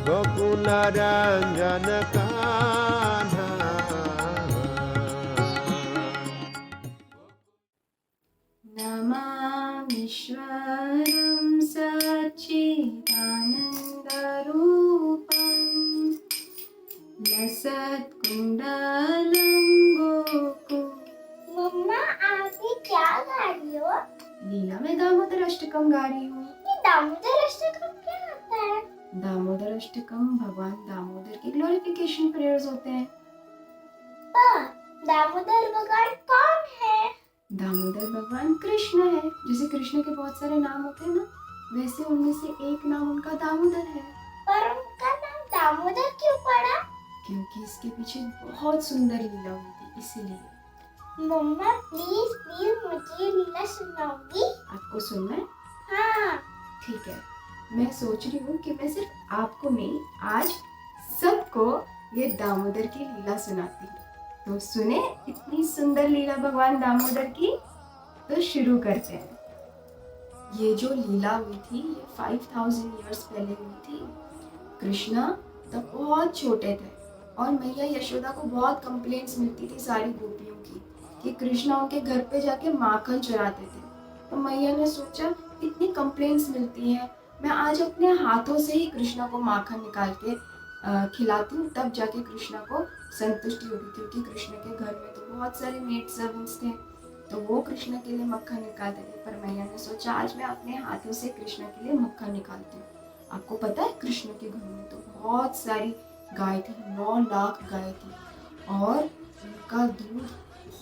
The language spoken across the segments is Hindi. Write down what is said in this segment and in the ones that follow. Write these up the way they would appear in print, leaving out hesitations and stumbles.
गोकुल रंजन कान्हा। नमामीश्वरं सच्चिदानन्दरूपं लसत्कुण्डलं गोकुल। मम्मा आप ये क्या गा रही हो? लीला में दामोदर अष्टकम गा रही हूँ। ये दामोदर अष्टकम क्या होता है? दामोदर अष्टकम भगवान दामोदर के ग्लोरिफिकेशन प्रेयर्स होते हैं। दामोदर भगवान कौन है? दामोदर भगवान कृष्ण है। जैसे कृष्ण के बहुत सारे नाम होते हैं ना, वैसे उनमें से एक नाम उनका दामोदर है। पर उनका नाम दामोदर क्यों पड़ा? क्योंकि इसके पीछे बहुत सुंदर लीला हुई थी, इसीलिए। मम्मा प्लीज प्लीज मुझे लीला सुनाओगी? आपको सुनना है? हाँ। ठीक है, मैं सोच रही हूँ कि मैं सिर्फ आपको नहीं, आज सबको ये दामोदर की लीला सुनाती हूँ। तो सुने इतनी सुंदर लीला भगवान दामोदर की। तो शुरू करते हैं। ये जो लीला हुई थी ये 5000 ईयर्स पहले हुई थी। कृष्णा तब बहुत छोटे थे और मैया यशोदा को बहुत कंप्लेंट्स मिलती थी सारी गोपियों की कि कृष्णा उनके घर पे जाके माखन चुराते थे। तो मैया ने सोचा इतनी कंप्लेंट्स मिलती हैं, मैं आज अपने हाथों से ही कृष्णा को माखन निकाल के खिलाती हूँ, तब जाके कृष्णा को संतुष्टि होगी। क्योंकि कृष्ण के घर में तो बहुत सारे मेड सर्वेंट्स थे, तो वो कृष्ण के लिए मक्खन निकालते थे। पर मैया ने सोचा आज मैं अपने हाथों से कृष्ण के लिए मक्खन निकालती हूँ। आपको पता है कृष्ण के घर में तो बहुत सारी गाय थी, 9 लाख गाय थी और उनका दूध,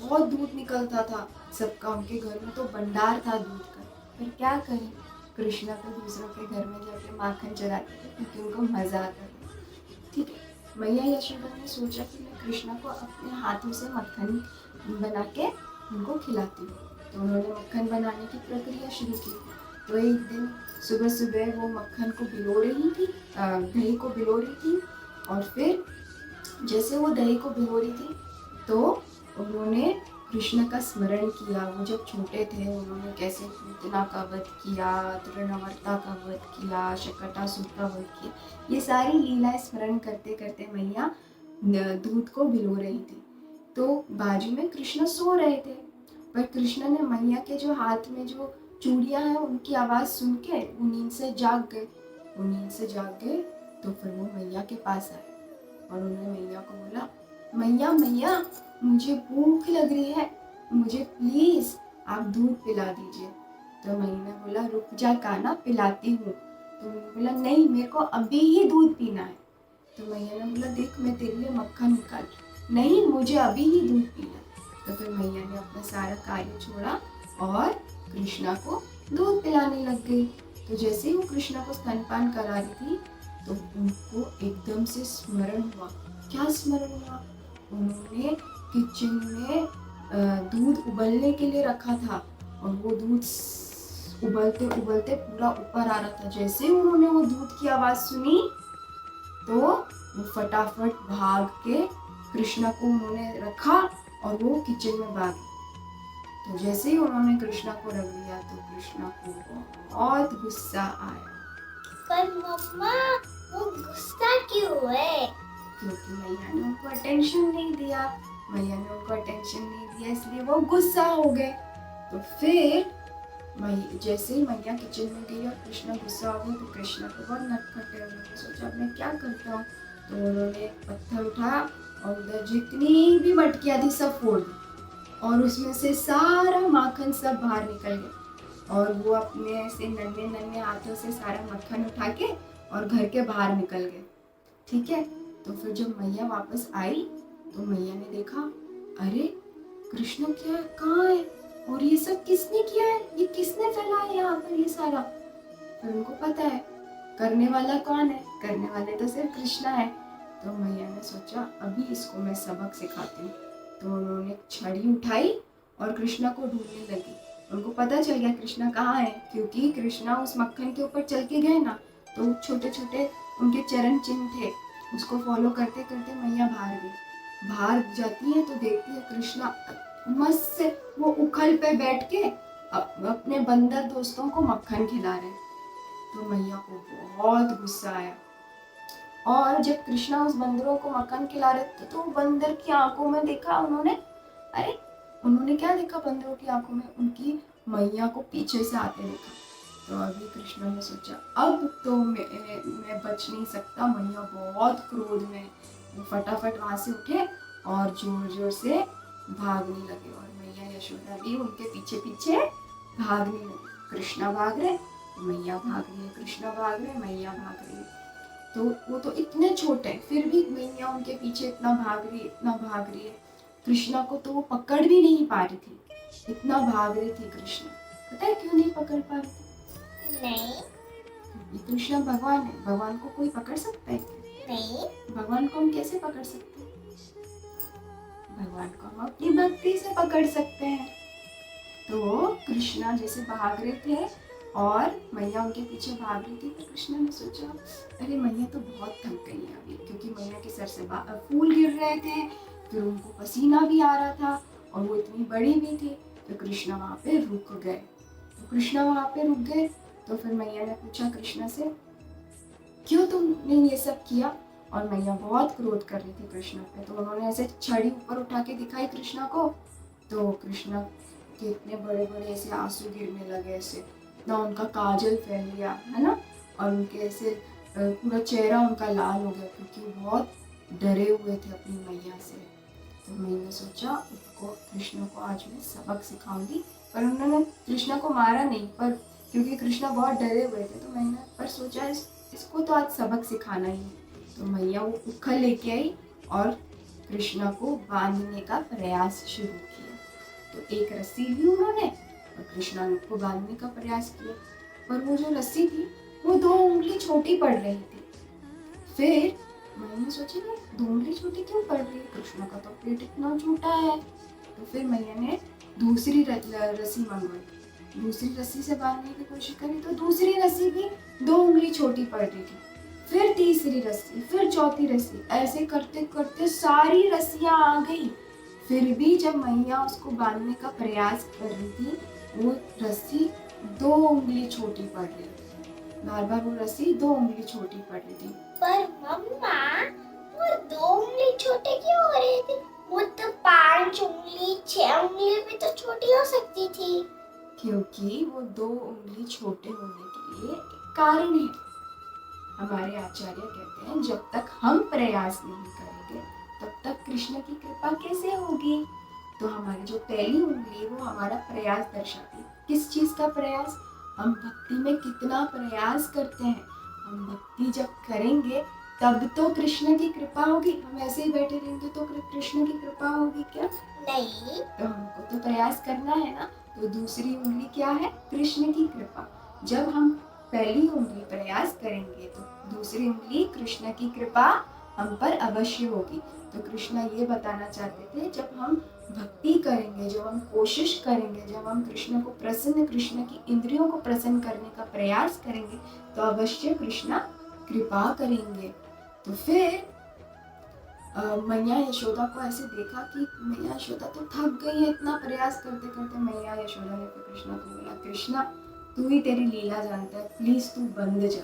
बहुत दूध निकलता था सबका। उनके घर में तो भंडार था दूध का। फिर क्या करें, कृष्णा तो दूसरों के घर में जाके माखन चराते थे क्योंकि उनको मजा आता था। ठीक है, मैया यशोदा ने सोचा कि मैं कृष्णा को अपने हाथों से मक्खन बना के उनको खिलाती हूँ। तो उन्होंने मक्खन बनाने की प्रक्रिया शुरू की। तो एक दिन सुबह सुबह वो मक्खन को भिगो रही थी, दही को भिगो रही थी। और फिर जैसे वो दही को भिगो रही थी तो उन्होंने कृष्ण का स्मरण किया। वो जब छोटे थे उन्होंने कैसे पूतना का वध किया, तृणावर्ता का वध किया, शकटासुर का वध किया। ये सारी लीलाएं स्मरण करते करते मैया दूध को भिगो रही थी। तो बाजू में कृष्ण सो रहे थे, पर कृष्ण ने मैया के जो हाथ में जो चूड़ियां हैं उनकी आवाज सुन के वो नींद से जाग गए। तो फिर वो मैया के पास आए और उन्होंने मैया को बोला, मैया मैया मुझे भूख लग रही है, मुझे प्लीज आप दूध पिला दीजिए। तो मैया ने बोला रुक जा कान्हा, पिलाती हूँ। तो उन्होंने बोला नहीं, मेरे को अभी ही दूध पीना है। तो मैया ने बोला देख मैं तेरे लिए मक्खन निकाल, नहीं मुझे अभी ही दूध पीना। तो फिर मैया ने अपना सारा कार्य छोड़ा और कृष्णा को दूध पिलाने लग गई। तो जैसे ही वो कृष्णा को स्तनपान करा रही थी तो उनको एकदम से स्मरण हुआ। क्या स्मरण हुआ? उन्होंने किचन में दूध उबलने के लिए रखा था और वो दूध उबलते उबलते पूरा ऊपर आ रहा था। जैसे ही उन्होंने वो दूध की आवाज सुनी तो वो फटाफट भाग के कृष्णा को उन्होंने रखा और वो किचन में भाग गए। तो जैसे ही उन्होंने कृष्णा को रख दिया तो कृष्णा को बहुत गुस्सा आया। पर मम्मा वो गुस्सा क्यों है? क्योंकि मैया ने उनको अटेंशन नहीं दिया, इसलिए वो गुस्सा हो गए। तो फिर जैसे ही मैया किचन में गई और कृष्णा गुस्सा हो गया तो कृष्णा को बहुत नटखटे। उन्होंने सोचा अब मैं क्या करता हूँ। तो उन्होंने एक पत्थर उठाया और उधर जितनी भी मटकियाँ थी सब फोड़ दी और उसमें से सारा माखन सब बाहर निकल गया। और वो अपने ऐसे नन्हे नन्हे हाथों से सारा मक्खन उठा के और घर के बाहर निकल गए। ठीक है, तो फिर जब मैया वापस आई तो मैया ने देखा, अरे कृष्ण क्या कहाँ है और ये सब किसने किया है, ये किसने फैलाया यहाँ पर ये सारा। फिर उनको पता है करने वाला कौन है, करने वाले तो सिर्फ कृष्णा है। तो मैया ने सोचा अभी इसको मैं सबक सिखाती हूँ। तो उन्होंने छड़ी उठाई और कृष्णा को ढूंढने लगी। उनको पता चल गया कृष्णा कहाँ है, क्योंकि कृष्णा उस मक्खन के ऊपर चल के गए ना, तो छोटे छोटे उनके चरण चिन्ह थे, उसको फॉलो करते करते मैया बाहर जाती है तो देखती है कृष्णा मस्त से वो उखल पे बैठ के अपने बंदर दोस्तों को मक्खन खिला रहे। तो मैया को बहुत गुस्सा आया। और जब कृष्णा उस बंदरों को मक्खन खिला रहे थे तो बंदर की आंखों में देखा उन्होंने, अरे उन्होंने क्या देखा बंदरों की आंखों में, उनकी मैया को पीछे से आते देखा। तो अभी कृष्णा ने सोचा अब तो मैं बच नहीं सकता, मैया बहुत क्रोध में। वो फटाफट वहां से उठे और जोर जोर से भागने लगे और मैया यशोदा भी उनके पीछे पीछे भागने लगे। कृष्णा भाग रहे, मैया भाग रही है, कृष्णा भाग रहे, मैया भाग रही है। तो वो तो इतने छोटे हैं फिर भी मैया उनके पीछे इतना भाग रही है, इतना भाग रही है। कृष्णा को तो वो पकड़ भी नहीं पा रही थी, इतना भाग रही थी कृष्णा। पता है क्यों नहीं पकड़ पा रही थी? नहीं। ये कृष्णा भगवान है, भगवान को कोई पकड़ सकता है क्या? नहीं। भगवान को हम कैसे पकड़ सकते हैं? भगवान को हम अपनी भक्ति से पकड़ सकते हैं। तो कृष्णा जैसे भाग रहे थे और मैया उनके पीछे भाग रही थी, तो कृष्णा ने सोचा अरे मैया तो बहुत थक गई है अभी, क्योंकि मैया के सर से फूल गिर रहे थे, फिर उनको पसीना भी आ रहा था और वो इतनी बड़ी भी थी। तो कृष्णा वहाँ पे रुक गए। तो कृष्णा वहाँ पे रुक गए तो फिर मैया ने पूछा कृष्णा से क्यों तुमने ये सब किया? और मैया बहुत क्रोध कर रही थी कृष्णा पे। तो उन्होंने ऐसे छड़ी ऊपर उठा के दिखाई कृष्णा को, तो कृष्णा के इतने बड़े बड़े ऐसे आंसू गिरने लगे, ऐसे इतना उनका काजल फैल गया है ना, और उनके ऐसे पूरा चेहरा उनका लाल हो गया क्योंकि वो बहुत डरे हुए थे अपनी मैया से। तो मैंने सोचा उसको कृष्णा को आज मैं सबक सिखाऊंगी, पर उन्होंने कृष्णा को मारा नहीं, पर क्योंकि कृष्णा बहुत डरे हुए थे तो मैंने पर सोचा इसको तो आज सबक सिखाना ही है। तो मैया वो उखल लेके आई और कृष्णा को बांधने का प्रयास शुरू किया। तो एक रस्सी ली उन्होंने और कृष्णा को बांधने का प्रयास किया, पर वो जो रस्सी थी वो 2 उंगली छोटी पड़ रही थी। फिर मैंने सोचा कि 2 उंगली छोटी क्यों पड़ रही है, कृष्णा का तो पेट इतना छोटा है। तो फिर मैया ने दूसरी रस्सी मंगवाई, दूसरी रस्सी से बांधने की कोशिश करी तो दूसरी रस्सी भी 2 उंगली छोटी पड़ रही थी। फिर तीसरी रस्सी, फिर चौथी रस्सी, ऐसे करते करते सारी रस्सियां आ गई। फिर भी जब मैया उसको बांधने का प्रयास कर रही थी वो रस्सी 2 उंगली छोटी पड़ रही थी, बार बार वो रस्सी 2 उंगली छोटी पड़ रही थी। पर मम्मा वो 2 उंगली छोटे क्यों हो रहे थे? वो तो 5 उंगली 6 उंगली भी तो छोटी हो सकती थी। क्योंकि वो 2 उंगली छोटे होने के लिए एक कारण है। हमारे आचार्य कहते हैं जब तक हम प्रयास नहीं करेंगे तब तक कृष्ण की कृपा कैसे होगी। तो हमारी जो पहली उंगली वो हमारा प्रयास दर्शाती है। किस चीज का प्रयास? हम भक्ति में कितना प्रयास करते हैं। हम भक्ति जब करेंगे तब तो कृष्ण की कृपा होगी। हम ऐसे ही बैठे रहेंगे तो कृष्ण की कृपा होगी क्या? नहीं। तो हमको तो प्रयास करना है ना। तो दूसरी उंगली क्या है? कृष्ण की कृपा। जब हम पहली उंगली प्रयास करेंगे तो दूसरी उंगली कृष्ण की कृपा हम पर अवश्य होगी। तो कृष्ण ये बताना चाहते थे जब हम भक्ति करेंगे, जब हम कोशिश करेंगे, जब हम कृष्ण को प्रसन्न, कृष्ण की इंद्रियों को प्रसन्न करने का प्रयास करेंगे तो अवश्य कृष्ण कृपा करेंगे। तो फिर मैया यशोदा को ऐसे देखा कि मैया यशोदा तो थक गई है इतना प्रयास करते करते। मैया यशोदा ने फिर कृष्णा को बोला कृष्णा तू ही तेरी लीला जानता है, प्लीज तू बंद जा।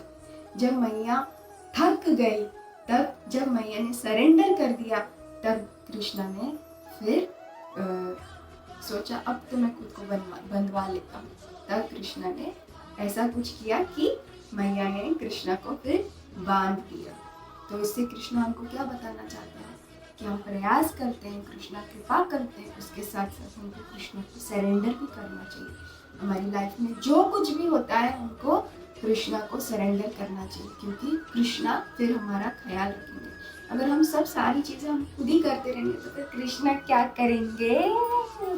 जब मैया थक गई तब जब मैया ने सरेंडर कर दिया तब कृष्णा ने फिर सोचा अब तो मैं खुद को बंधवा लेता हूँ। तब कृष्णा ने ऐसा कुछ किया कि मैया ने कृष्णा को फिर बांध दिया। तो इससे कृष्णा हमको क्या बताना चाहते हैं कि हम प्रयास करते हैं, कृष्णा कृपा करते हैं, उसके साथ साथ हमको कृष्णा को सरेंडर भी करना चाहिए। हमारी लाइफ में जो कुछ भी होता है हमको कृष्णा को सरेंडर करना चाहिए, क्योंकि कृष्णा फिर हमारा ख्याल रखेंगे। अगर हम सब सारी चीजें हम खुद ही करते रहेंगे तो फिर कृष्णा क्या करेंगे,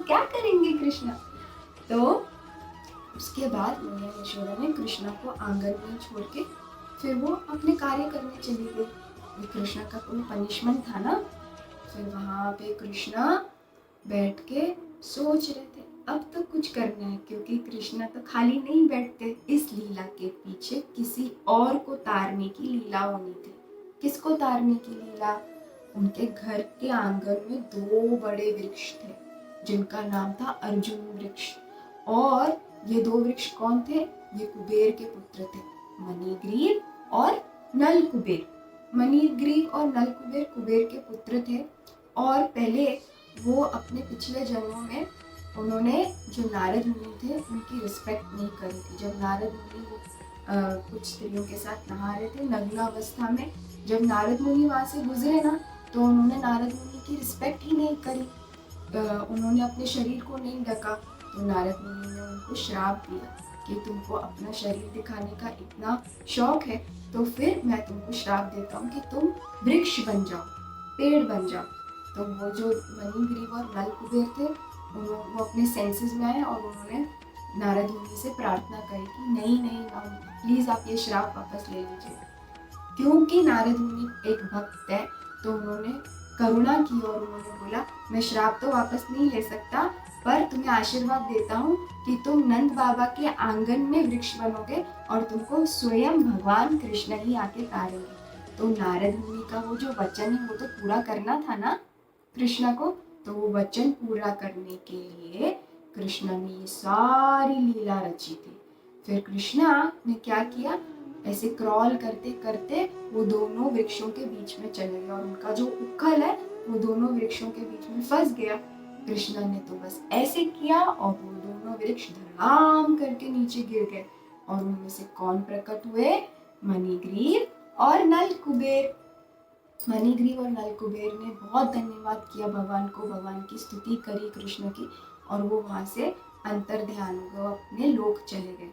क्या करेंगे कृष्णा। तो उसके बाद मैया यशोदा ने कृष्णा को आंगन में छोड़ के फिर वो अपने कार्य करने चली गई। कृष्णा का कोई पनिशमेंट था ना। फिर वहाँ पे कृष्णा बैठ के सोच रहे थे अब तो कुछ करना है, क्योंकि कृष्णा तो खाली नहीं बैठते। इस लीला के पीछे किसी और को तारने की लीला होनी थी। किसको तारने की लीला? उनके घर के आंगन में 2 बड़े वृक्ष थे जिनका नाम था अर्जुन वृक्ष। और ये 2 वृक्ष कौन थे? ये कुबेर के पुत्र थे, मणिग्रीव और नल कुबेर। मणिग्रीव और नलकुबेर कुबेर के पुत्र थे और पहले वो अपने पिछले जन्मों में उन्होंने जो नारद मुनि थे उनकी रिस्पेक्ट नहीं करी थी। जब नारद मुनि कुछ स्त्रियों के साथ नहा रहे थे नग्न अवस्था में, जब नारद मुनि वहाँ से गुजरे ना तो उन्होंने नारद मुनि की रिस्पेक्ट ही नहीं करी, उन्होंने अपने शरीर को नहीं ढका। तो नारद मुनि ने उनको श्राप दिया कि तुमको अपना शरीर दिखाने का इतना शौक है तो फिर मैं तुमको श्राप देता हूँ कि तुम वृक्ष बन जाओ, पेड़ बन जाओ। तो वो जो मणिग्रीव और नलकुबेर थे वो अपने सेंसेस में आए और उन्होंने नारद मुनि से प्रार्थना करी कि नहीं नहीं प्लीज़ आप ये श्राप वापस ले लीजिए। क्योंकि नारद मुनि एक भक्त है तो उन्होंने करुणा की और उन्होंने बोला मैं श्राप तो वापस नहीं ले सकता पर तुम्हें आशीर्वाद देता हूँ कि तुम नंद बाबा के आंगन में वृक्ष बनोगे और तुमको स्वयं भगवान कृष्ण ही आके तारेंगे। तो नारद मुनि का वो जो वचन है वो तो पूरा करना था ना कृष्ण को, तो वो वचन पूरा करने के लिए कृष्ण ने ये सारी लीला रची थी। फिर कृष्णा ने क्या किया, ऐसे क्रॉल करते करते वो दोनों वृक्षों के बीच में चले गए और उनका जो उखल है वो दोनों वृक्षों के बीच में फंस गया। कृष्णा ने तो बस ऐसे किया और वो दोनों वृक्ष धड़ाम करके नीचे गिर गए और उनमें से कौन प्रकट हुए, मणिग्रीव और नलकुबेर। मणिग्रीव और नलकुबेर ने बहुत धन्यवाद किया भगवान को, भगवान की स्तुति करी कृष्ण की और वो वहाँ से अंतर ध्यान हो गए, अपने लोक चले गए।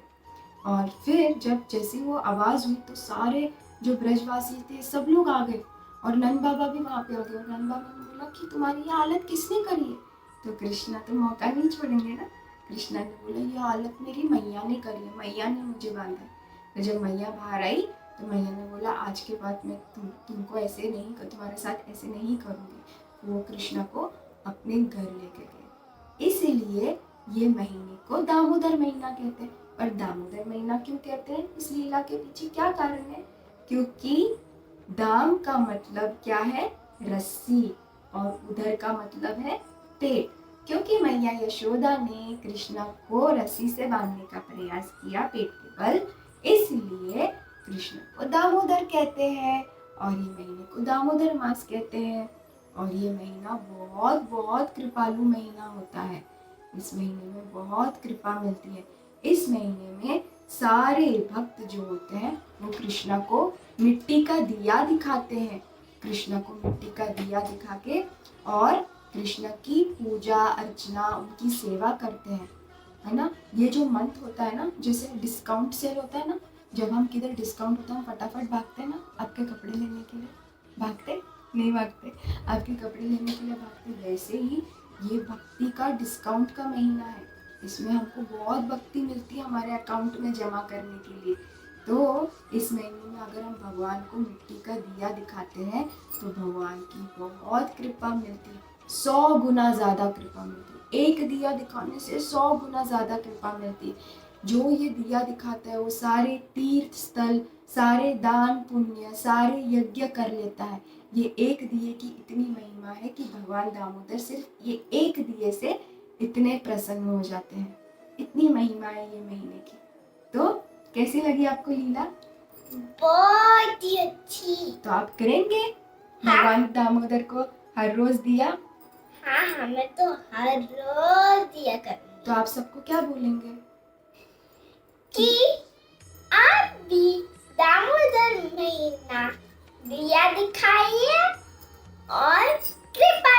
और फिर जब जैसे वो आवाज़ हुई तो सारे जो ब्रजवासी थे सब लोग आ गए और नंद बाबा भी वहाँ पे आ गए और नंद बाबा ने बोला कि तुम्हारी ये हालत किसने करी है। तो कृष्णा तो मौका नहीं छोड़ेंगे ना, कृष्णा ने बोला ये हालत मेरी मैया ने करी है, मैया ने मुझे बांधा है। तो जब मैया बाहर आई तो मैया ने बोला आज के बाद मैं तुमको ऐसे नहीं तुम्हारे साथ ऐसे नहीं करूँगी। वो कृष्णा को अपने घर लेके गए। इसीलिए ये महीने को दामोदर महीना कहते हैं। और दामोदर महीना क्यों कहते हैं, इस लीला के पीछे क्या कारण है, क्योंकि दाम का मतलब क्या है, रस्सी, और उधर का मतलब है पेट। क्योंकि मैया यशोदा ने कृष्णा को रस्सी से बांधने का प्रयास किया पेट के बल, इसलिए कृष्ण को दामोदर कहते हैं और ये महीने को दामोदर मास कहते हैं। और ये महीना बहुत बहुत कृपालु महीना होता है। इस महीने में बहुत कृपा मिलती है। इस महीने में सारे भक्त जो होते हैं वो कृष्णा को मिट्टी का दिया दिखाते हैं, कृष्णा को मिट्टी का दिया दिखा के और कृष्ण की पूजा अर्चना उनकी सेवा करते हैं, है ना। ये जो मंथ होता है ना, जैसे डिस्काउंट सेल होता है ना, जब हम किधर डिस्काउंट होता है हम फटाफट भागते हैं ना आपके कपड़े लेने के लिए, भागते नहीं भागते, आपके कपड़े लेने के लिए भागते। वैसे ही ये भक्ति का डिस्काउंट का महीना है, इसमें हमको बहुत भक्ति मिलती है हमारे अकाउंट में जमा करने के लिए। तो इस महीने में अगर हम भगवान को मिट्टी का दिया दिखाते हैं तो भगवान की बहुत कृपा मिलती है, 100 गुना ज़्यादा कृपा मिलती है। एक दिया दिखाने से 100 गुना ज़्यादा कृपा मिलती है। जो ये दिया दिखाता है वो सारे तीर्थ स्थल, सारे दान पुण्य, सारे यज्ञ कर लेता है। ये एक दिए की इतनी महिमा है कि भगवान दामोदर सिर्फ ये एक दिए से इतने प्रसन्न हो जाते हैं, इतनी महिमा है ये महीने की। तो कैसी लगी आपको लीला? बहुत ही अच्छी। तो आप करेंगे भगवान दामोदर को हर रोज दिया? हाँ, मैं तो हर रोज दिया करूँगी। तो आप सबको क्या बोलेंगे कि आप भी दामोदर महीना दिया दिखाइए और कृपा